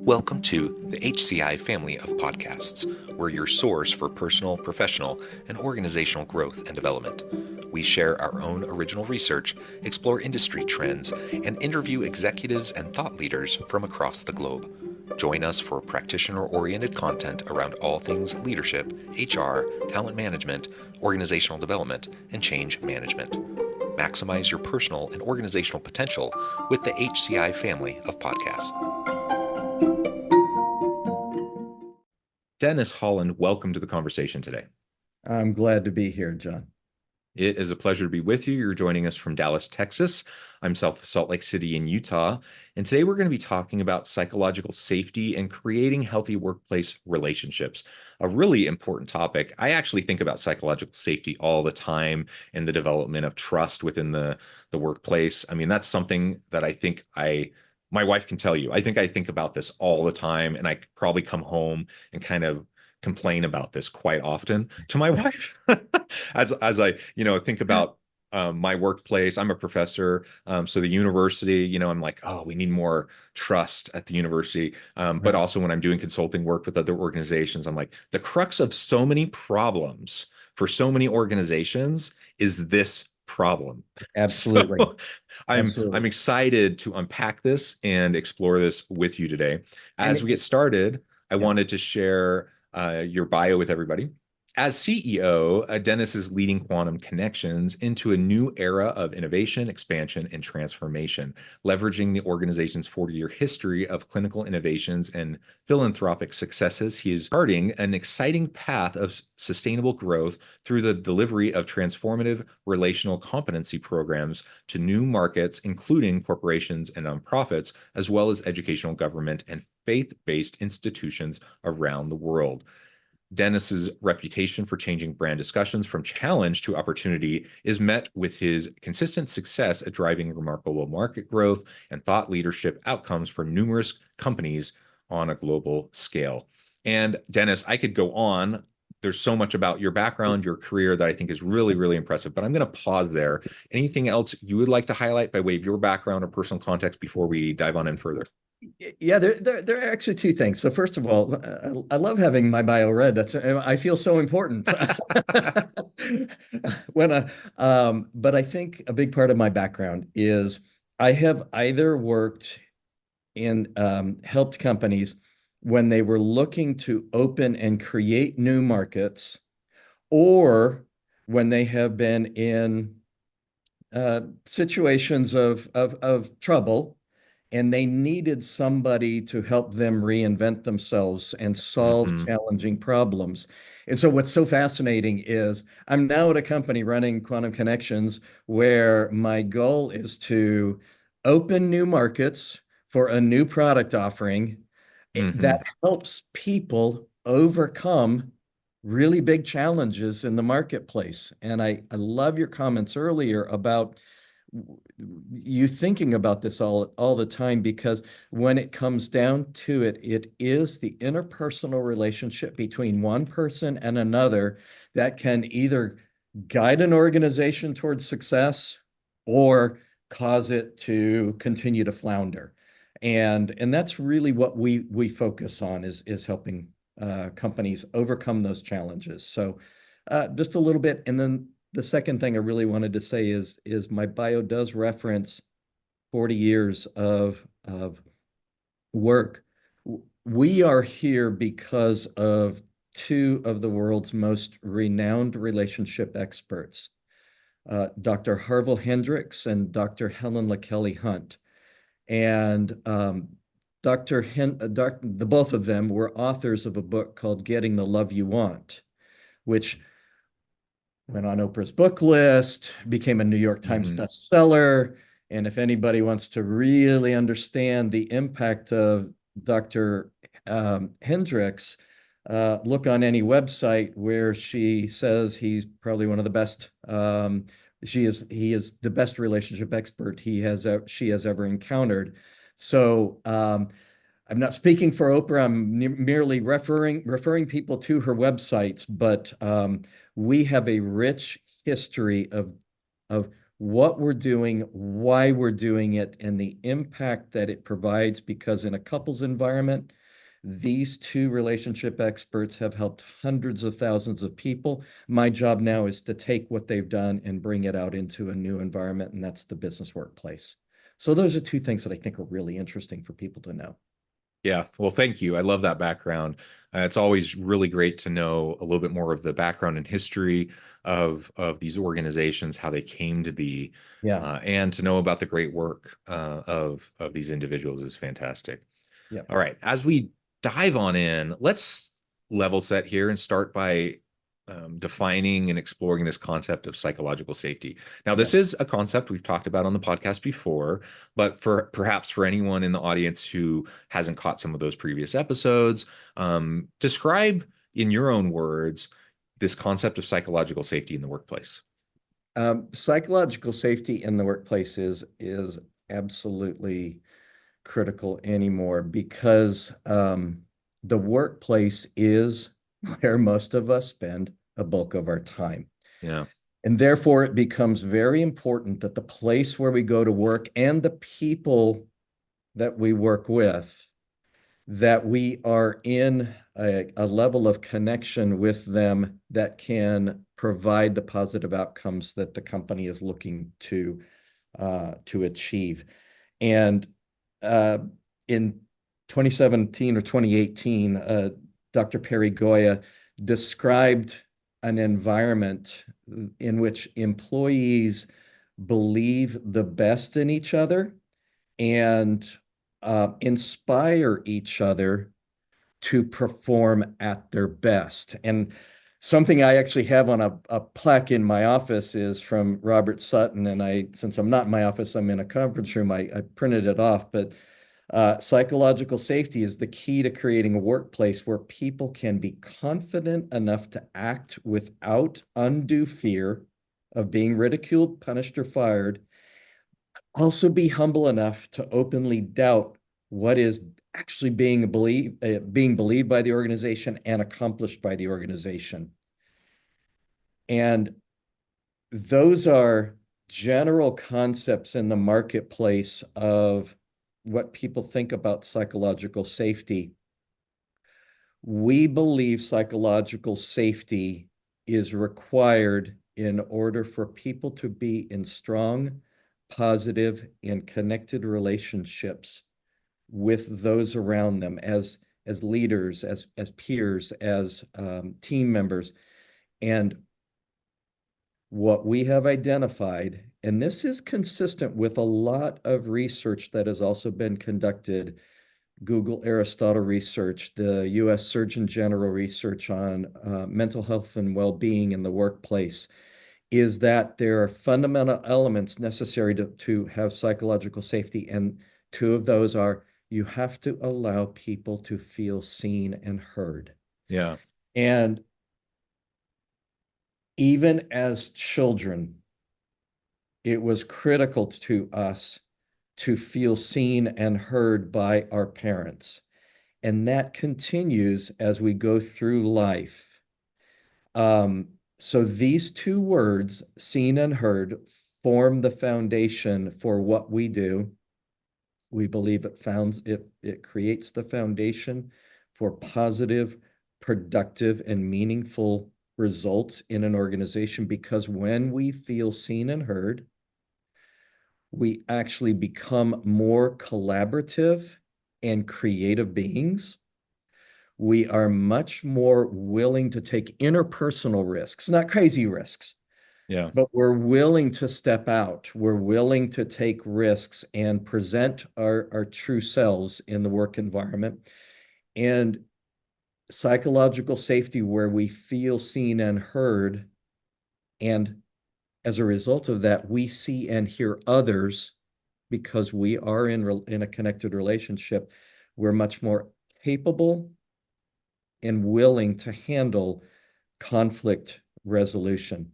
Welcome to the HCI family of podcasts. We're your source for personal, professional, and organizational growth and development. We share our own original research, explore industry trends, and interview executives and thought leaders from across the globe. Join us for practitioner-oriented content around all things leadership, HR, talent management, organizational development, and change management. Maximize your personal and organizational potential with the HCI family of podcasts. Dennis Holland, welcome to the conversation today. I'm glad to be here, John. It is a pleasure to be with you. You're joining us from Dallas, Texas. I'm south of Salt Lake City in Utah. And today we're going to be talking about psychological safety and creating healthy workplace relationships, a really important topic. I actually think about psychological safety all the time and the development of trust within the workplace. I mean, that's something that I think my wife can tell you. I think about this all the time, and I probably come home and kind of complain about this quite often to my wife as I think about my workplace. I'm a professor, so the university, I'm like, oh, we need more trust at the university. But also when I'm doing consulting work with other organizations, I'm like, the crux of so many problems for so many organizations is this problem. Absolutely. So I'm Absolutely. excited to unpack this and explore this with you today. As we get started, I wanted to share your bio with everybody. As CEO, Dennis is leading Quantum Connections into a new era of innovation, expansion, and transformation, leveraging the organization's 40-year history of clinical innovations and philanthropic successes. He is starting an exciting path of sustainable growth through the delivery of transformative relational competency programs to new markets, including corporations and nonprofits, as well as educational, government, and faith-based institutions around the world. Dennis's reputation for changing brand discussions from challenge to opportunity is met with his consistent success at driving remarkable market growth and thought leadership outcomes for numerous companies on a global scale. And Dennis, I could go on. There's so much about your background, your career that I think is really, really impressive, but I'm going to pause there. Anything else you would like to highlight by way of your background or personal context before we dive on in further? Yeah, there are actually two things. So first of all, I love having my bio read. I feel so important. But I think a big part of my background is I have either worked in helped companies when they were looking to open and create new markets, or when they have been in situations of trouble, and they needed somebody to help them reinvent themselves and solve challenging problems. And so what's so fascinating is I'm now at a company running Quantum Connections where my goal is to open new markets for a new product offering that helps people overcome really big challenges in the marketplace. And I love your comments earlier about you thinking about this all the time, because when it comes down to it, it is the interpersonal relationship between one person and another that can either guide an organization towards success or cause it to continue to flounder. And that's really what we focus on is helping companies overcome those challenges. So just a little bit, and then the second thing I really wanted to say is my bio does reference 40 years of work. We are here because of two of the world's most renowned relationship experts, Dr. Harville Hendricks and Dr. Helen LaKelly Hunt. And the both of them were authors of a book called Getting the Love You Want, which went on Oprah's book list, became a New York Times bestseller. And if anybody wants to really understand the impact of Dr. Hendricks, look on any website where she says he's probably one of the best. He is the best relationship expert she has ever encountered. So I'm not speaking for Oprah. I'm merely referring people to her websites, but we have a rich history of what we're doing, why we're doing it, and the impact that it provides. Because in a couples environment, these two relationship experts have helped hundreds of thousands of people. My job now is to take what they've done and bring it out into a new environment, and that's the business workplace. So those are two things that I think are really interesting for people to know. Yeah, well, thank you. I love that background. It's always really great to know a little bit more of the background and history of these organizations, how they came to be, Yeah, and to know about the great work of these individuals is fantastic. yeah, All right, as we dive on in, let's level set here and start by defining and exploring this concept of psychological safety. Now, this yes. is a concept we've talked about on the podcast before, but for perhaps for anyone in the audience who hasn't caught some of those previous episodes, describe in your own words this concept of psychological safety in the workplace. Psychological safety in the workplace is absolutely critical anymore because the workplace is where most of us spend a bulk of our time. Yeah, And therefore, it becomes very important that the place where we go to work and the people that we work with, that we are in a level of connection with them that can provide the positive outcomes that the company is looking to achieve. And uh, in 2017 or 2018, Dr. Perry Goya described an environment in which employees believe the best in each other and inspire each other to perform at their best. And something I actually have on a plaque in my office is from Robert Sutton. And since I'm not in my office, I'm in a conference room, I printed it off. But psychological safety is the key to creating a workplace where people can be confident enough to act without undue fear of being ridiculed, punished, or fired. Also, be humble enough to openly doubt what is actually being believed by the organization and accomplished by the organization. And those are general concepts in the marketplace of what people think about psychological safety. We believe psychological safety is required in order for people to be in strong, positive, and connected relationships with those around them as leaders, as peers, as team members. And what we have identified, and this is consistent with a lot of research that has also been conducted, Google Aristotle research, the US Surgeon General research on mental health and well-being in the workplace, is that there are fundamental elements necessary to have psychological safety. And two of those are you have to allow people to feel seen and heard. yeah, And even as children, it was critical to us to feel seen and heard by our parents. And that continues as we go through life. So these two words, seen and heard, form the foundation for what we do. We believe it creates the foundation for positive, productive, and meaningful results in an organization, because when we feel seen and heard, we actually become more collaborative and creative beings. We are much more willing to take interpersonal risks, not crazy risks, yeah, but we're willing to step out. We're willing to take risks and present our true selves in the work environment. And psychological safety, where we feel seen and heard. And as a result of that, we see and hear others because we are in a connected relationship. We're much more capable and willing to handle conflict resolution.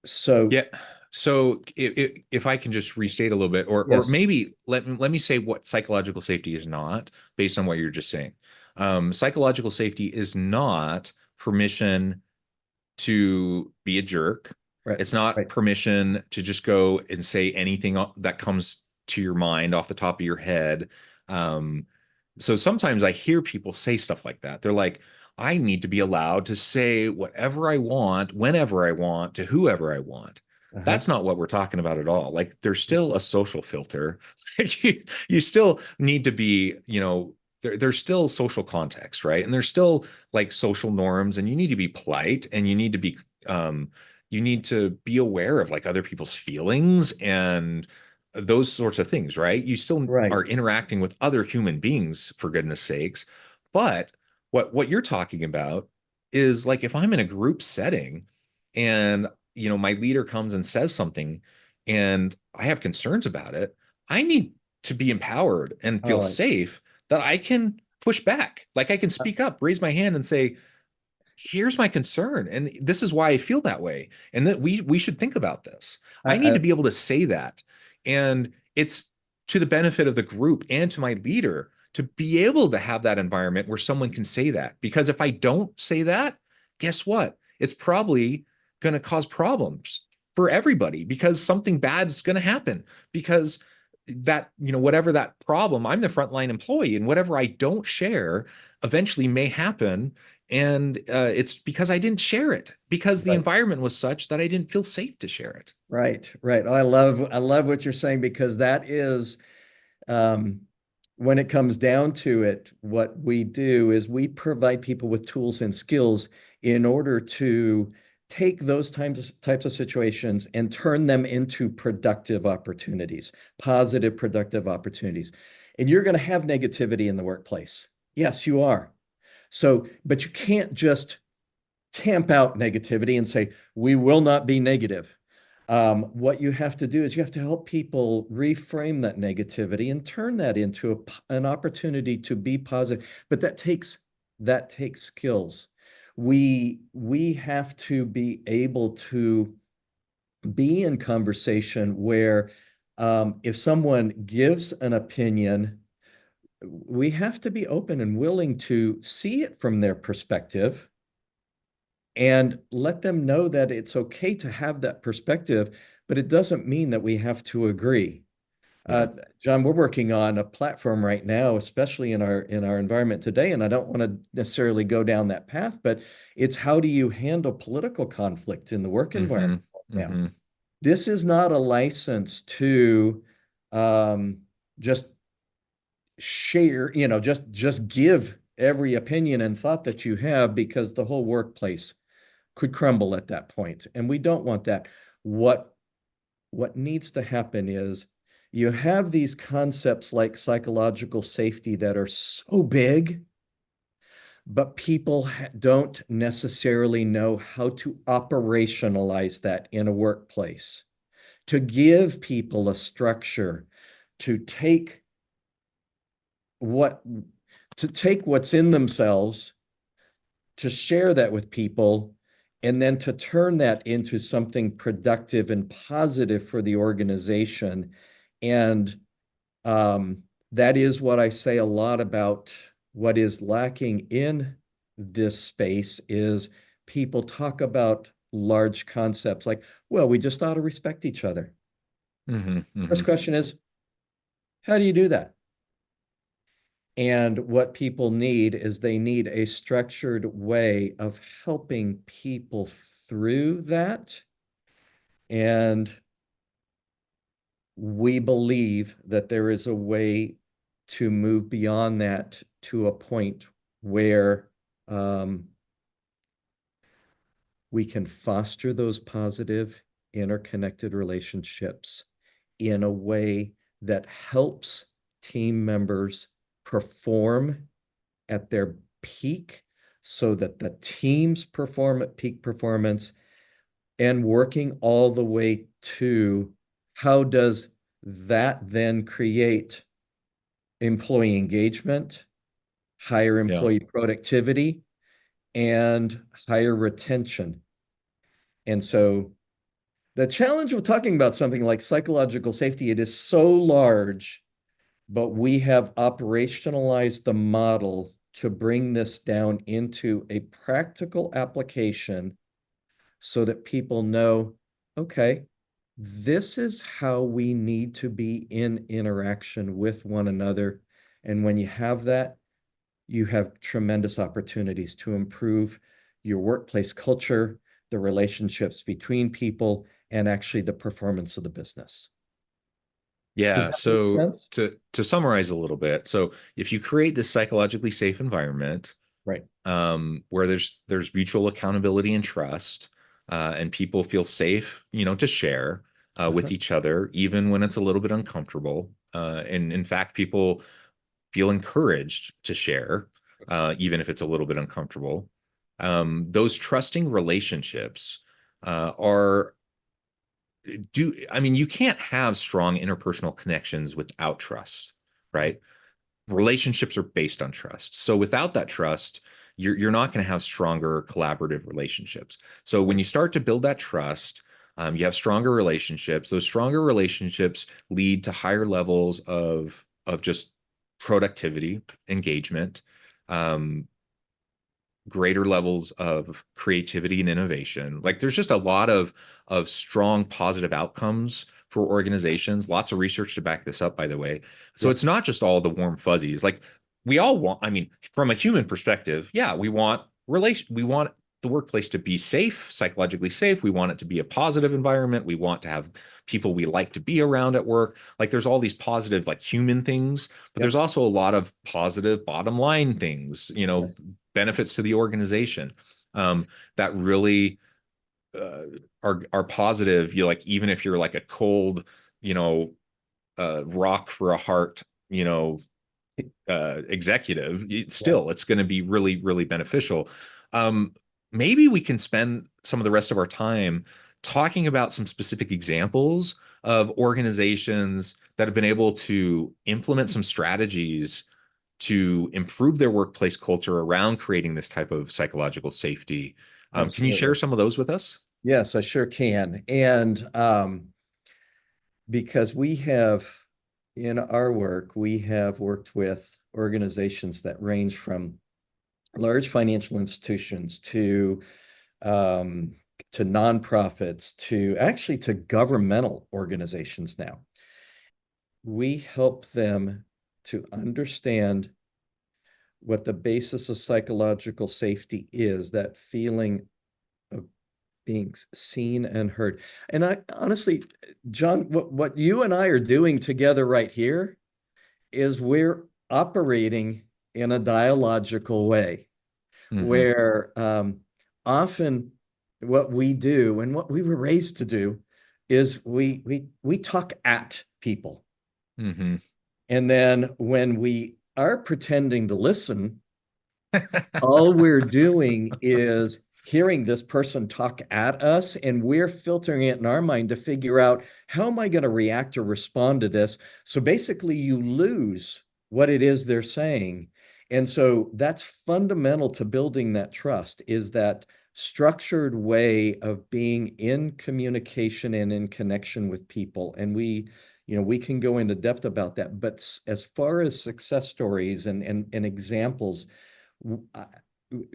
So, yeah. So if I can just restate a little bit, or yes, maybe let me say what psychological safety is not, based on what you're just saying. Psychological safety is not permission to be a jerk. Right. It's not Right. permission to just go and say anything that comes to your mind off the top of your head. Um, so sometimes I hear people say stuff like that. They're like, I need to be allowed to say whatever I want, whenever I want, to whoever I want. Uh-huh. That's not what we're talking about at all. Like there's still a social filter. You still need to be, there's still social context, right? And there's still like social norms, and you need to be polite, and um, you need to be aware of like other people's feelings and those sorts of things, right? You still Right. are interacting with other human beings, for goodness sakes. But what you're talking about is like if I'm in a group setting and my leader comes and says something and I have concerns about it, I need to be empowered and feel Oh, safe that I can push back. Like I can speak up, raise my hand and say, here's my concern and this is why I feel that way, and that we should think about this. I, I need I, to be able to say that, and it's to the benefit of the group and to my leader to be able to have that environment where someone can say that, because if I don't say that, guess what, it's probably going to cause problems for everybody, because something bad is going to happen, because that whatever that problem, I'm the frontline employee, and whatever I don't share eventually may happen. And it's because I didn't share it, because the right. environment was such that I didn't feel safe to share it. Right. Right. Oh, I love what you're saying, because that is, um, when it comes down to it, what we do is we provide people with tools and skills in order to take those types of situations and turn them into productive opportunities, positive, productive opportunities. And you're going to have negativity in the workplace. Yes, you are. So, but you can't just tamp out negativity and say, we will not be negative. What you have to do is you have to help people reframe that negativity and turn that into an opportunity to be positive. But that takes skills. We have to be able to be in conversation where, if someone gives an opinion, we have to be open and willing to see it from their perspective and let them know that it's okay to have that perspective, but it doesn't mean that we have to agree. Yeah. John, we're working on a platform right now, especially in our environment today, and I don't want to necessarily go down that path, but it's how do you handle political conflict in the work environment Mm-hmm. now? Mm-hmm. This is not a license to, um, just share, just give every opinion and thought that you have, because the whole workplace could crumble at that point, and we don't want that. What needs to happen is you have these concepts like psychological safety that are so big, but people don't necessarily know how to operationalize that in a workplace, to give people a structure to take what to take what's in themselves, to share that with people, and then to turn that into something productive and positive for the organization. And, um, that is what I say a lot about what is lacking in this space is people talk about large concepts like, well, we just ought to respect each other. Mm-hmm. First Mm-hmm. question is, how do you do that? And what people need is they need a structured way of helping people through that. And we believe that there is a way to move beyond that to a point where, um, we can foster those positive, interconnected relationships in a way that helps team members perform at their peak so that the teams perform at peak performance, and working all the way to how does that then create employee engagement, higher Yeah. employee productivity, and higher retention. And so the challenge with talking about something like psychological safety, it is so large, but we have operationalized the model to bring this down into a practical application so that people know okay, this is how we need to be in interaction with one another. And when you have that, you have tremendous opportunities to improve your workplace culture, the relationships between people, and actually the performance of the business. Does Yeah. that make So sense? to summarize a little bit, so if you create this psychologically safe environment, Right. where there's mutual accountability and trust, and people feel safe, to share with Uh-huh. each other, even when it's a little bit uncomfortable. And in fact, people feel encouraged to share, even if it's a little bit uncomfortable. Those trusting relationships are do I mean, you can't have strong interpersonal connections without trust, right? Relationships are based on trust. So without that trust, you're not going to have stronger collaborative relationships. So when Right. you start to build that trust, you have stronger relationships. Those stronger relationships lead to higher levels of just productivity, engagement, um, greater levels of creativity and innovation. Like there's just a lot of strong positive outcomes for organizations. Lots of research to back this up, by the way. So Yep. it's not just all the warm fuzzies. Like we all want, I mean, from a human perspective, yeah, we want the workplace to be safe, psychologically safe. We want it to be a positive environment. We want to have people we like to be around at work. Like there's all these positive, like human things, but there's Yep. also a lot of positive bottom line things, Yes. benefits to the organization, um, that really uh, are positive. You like even if you're like a cold, you know, rock for a heart, executive, Yeah. still it's going to be really really beneficial. Um, Maybe we can spend some of the rest of our time talking about some specific examples of organizations that have been able to implement some strategies to improve their workplace culture around creating this type of psychological safety. Can you share Absolutely. some of those with us? Yes, I sure can. And because we have, in our work, we have worked with organizations that range from large financial institutions um, to nonprofits to actually to governmental organizations now. We help them to understand what the basis of psychological safety is, that feeling of being seen and heard. And I honestly, John, what you and I are doing together right here is we're operating in a dialogical way Mm-hmm. where often what we do and what we were raised to do is we talk at people. Mm-hmm. And then when we are pretending to listen, all we're doing is hearing this person talk at us, and we're filtering it in our mind to figure out how am I going to react or respond to this. So basically, you lose what it is they're saying. And so that's fundamental to building that trust is that structured way of being in communication and in connection with people. And we can go into depth about that. But as far as success stories and examples,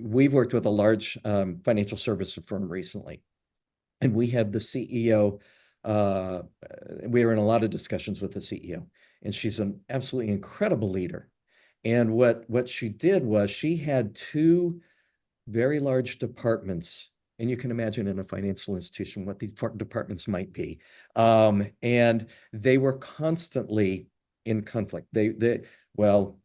we've worked with a large financial service firm recently, and we had the CEO. Uh, we were in a lot of discussions with the CEO, and she's an absolutely incredible leader. And what she did was she had two very large departments, and you can imagine in a financial institution what these departments might be. And they were constantly in conflict. Well,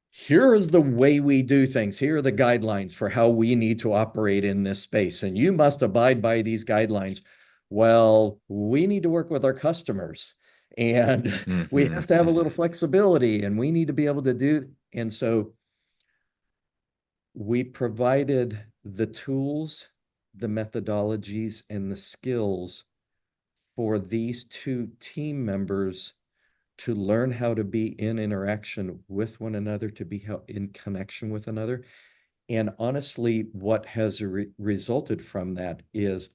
here is the way we do things. Here are the guidelines for how we need to operate in this space. And you must abide by these guidelines. Well, we need to work with our customers and we Mm-hmm. have to have a little Mm-hmm. flexibility and we need to be able to do. And so we provided the tools, the methodologies, and the skills for these two team members to learn how to be in interaction with one another, to be in connection with another. And honestly, what has resulted from that is,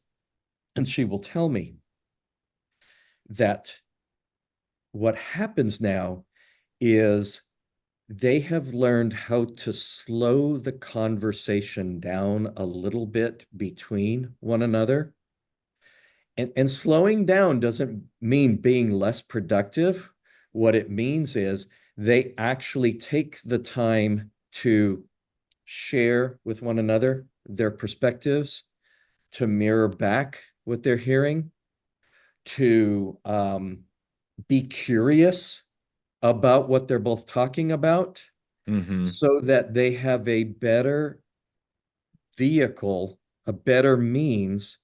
and she will tell me that what happens now is they have learned how to slow the conversation down a little bit between one another. And slowing down doesn't mean being less productive. What it means is they actually take the time to share with one another their perspectives, to mirror back what they're hearing, to be curious about what they're both talking about, Mm-hmm. so that they have a better vehicle, a better means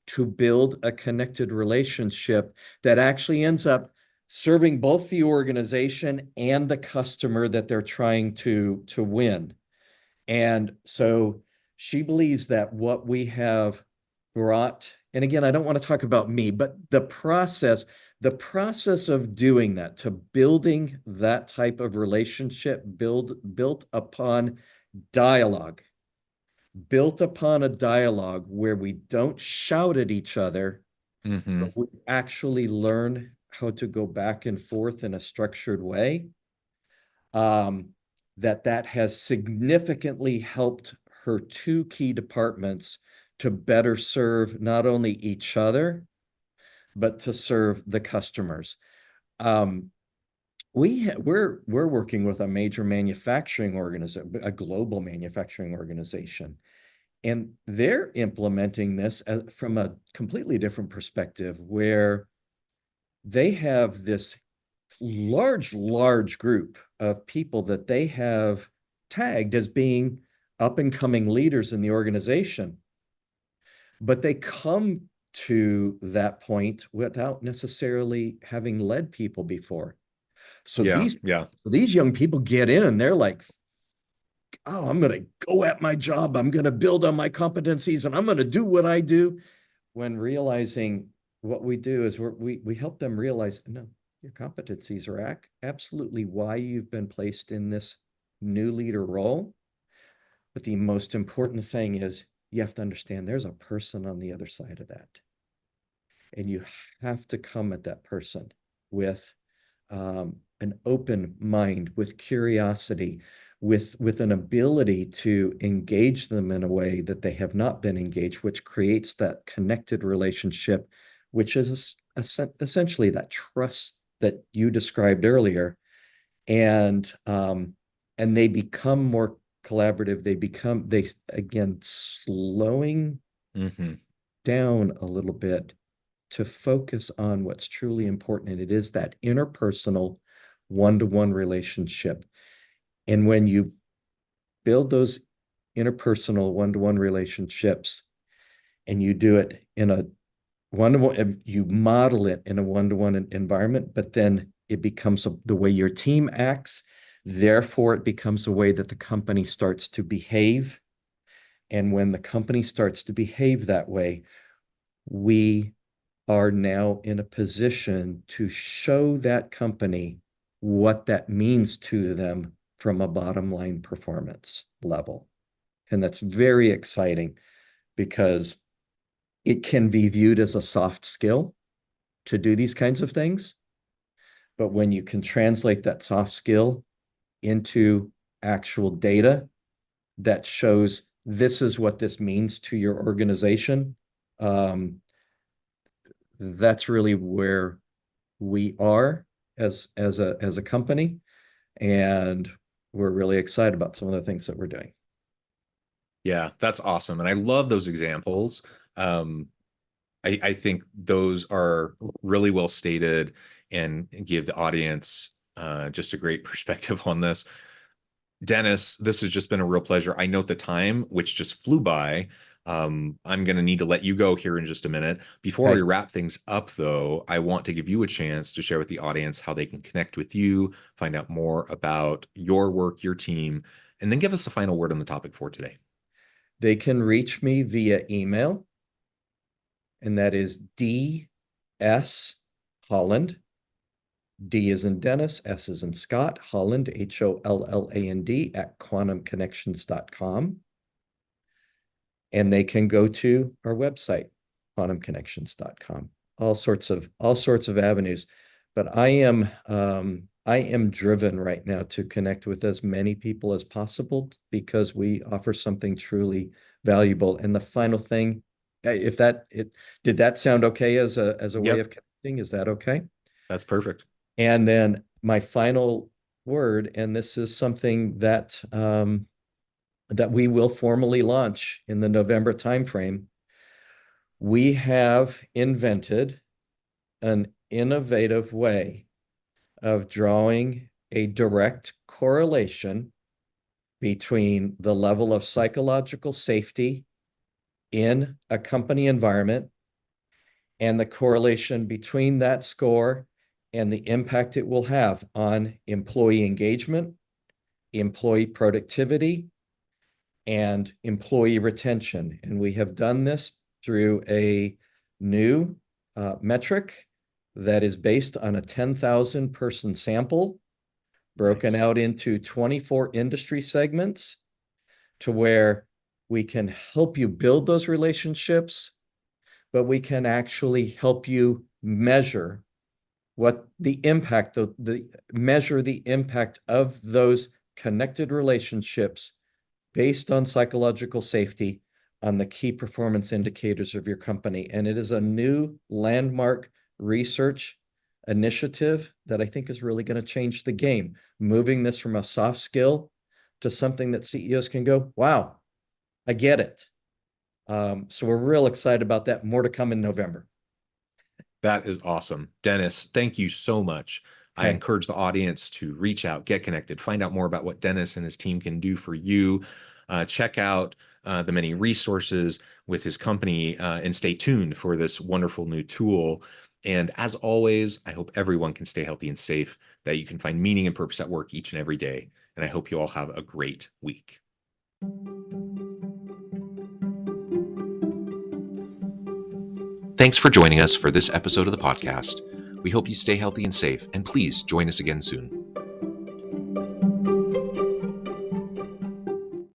to build a connected relationship that actually ends up serving both the organization and the customer that they're trying to win. And so she believes that what we have brought, and again, I don't want to talk about me, but the process of doing that, to building that type of relationship, built upon dialogue, built upon a dialogue where we don't shout at each other, Mm-hmm. but we actually learn how to go back and forth in a structured way. Um, that has significantly helped her two key departments to better serve not only each other, but to serve the customers. Um, we're working with a major manufacturing organization, a global manufacturing organization, and they're implementing this from a completely different perspective, where they have this large group of people that they have tagged as being up and coming leaders in the organization, but they come to that point without necessarily having led people before. So Yeah, these yeah. these young people get in and they're like, oh, I'm going to go at my job. I'm going to build on my competencies and I'm going to do what I do. When realizing what we do is we help them realize, no, your competencies are absolutely why you've been placed in this new leader role. But the most important thing is you have to understand there's a person on the other side of that. And you have to come at that person with an open mind, with curiosity, with an ability to engage them in a way that they have not been engaged, which creates that connected relationship, which is essentially that trust that you described earlier. And and they become more collaborative. They again slowing Mm-hmm. down a little bit to focus on what's truly important. And it is that interpersonal one-to-one relationship. And when you build those interpersonal one-to-one relationships and you do it in a one-to-one, you model it in a one-to-one environment, but then it becomes the way your team acts. Therefore, it becomes the way that the company starts to behave. And when the company starts to behave that way, we are now in a position to show that company what that means to them from a bottom line performance level. And that's very exciting because it can be viewed as a soft skill to do these kinds of things. But when you can translate that soft skill into actual data that shows this is what this means to your organization, that's really where we are as a company, and we're really excited about some of the things that we're doing. Yeah, that's awesome. And I love those examples. Um, I think those are really well stated and give the audience just a great perspective on this. Dennis, this has just been a real pleasure. I note the time, which just flew by. I'm going to need to let you go here in just a minute. Before we Okay. wrap things up, though, I want to give you a chance to share with the audience how they can connect with you, find out more about your work, your team, and then give us a final word on the topic for today. They can reach me via email, and that is DS Holland. D is in Dennis, S is in Scott, Holland, HOLLAND at quantumconnections.com. And they can go to our website, quantumconnections.com. All sorts of avenues. But I am driven right now to connect with as many people as possible because we offer something truly valuable. And the final thing If did that sound okay as a way Yep, of connecting? Is that okay? that's perfect. And then my final word, and this is something that that we will formally launch in the November timeframe. We have invented an innovative way of drawing a direct correlation between the level of psychological safety in a company environment and the correlation between that score and the impact it will have on employee engagement, employee productivity, and employee retention. And we have done this through a new metric that is based on a 10,000 person sample broken Nice. out into 24 industry segments to where we can help you build those relationships, but we can actually help you measure what the impact, measure the impact of those connected relationships based on psychological safety on the key performance indicators of your company. And it is a new landmark research initiative that I think is really going to change the game, moving this from a soft skill to something that CEOs can go, wow, I get it. So we're real excited about that. More to come in November. That is awesome. Dennis, thank you so much. I Hey, encourage the audience to reach out, get connected, find out more about what Dennis and his team can do for you. Check out the many resources with his company and stay tuned for this wonderful new tool. And as always, I hope everyone can stay healthy and safe, that you can find meaning and purpose at work each and every day. And I hope you all have a great week. Thanks for joining us for this episode of the podcast. We hope you stay healthy and safe, and please join us again soon.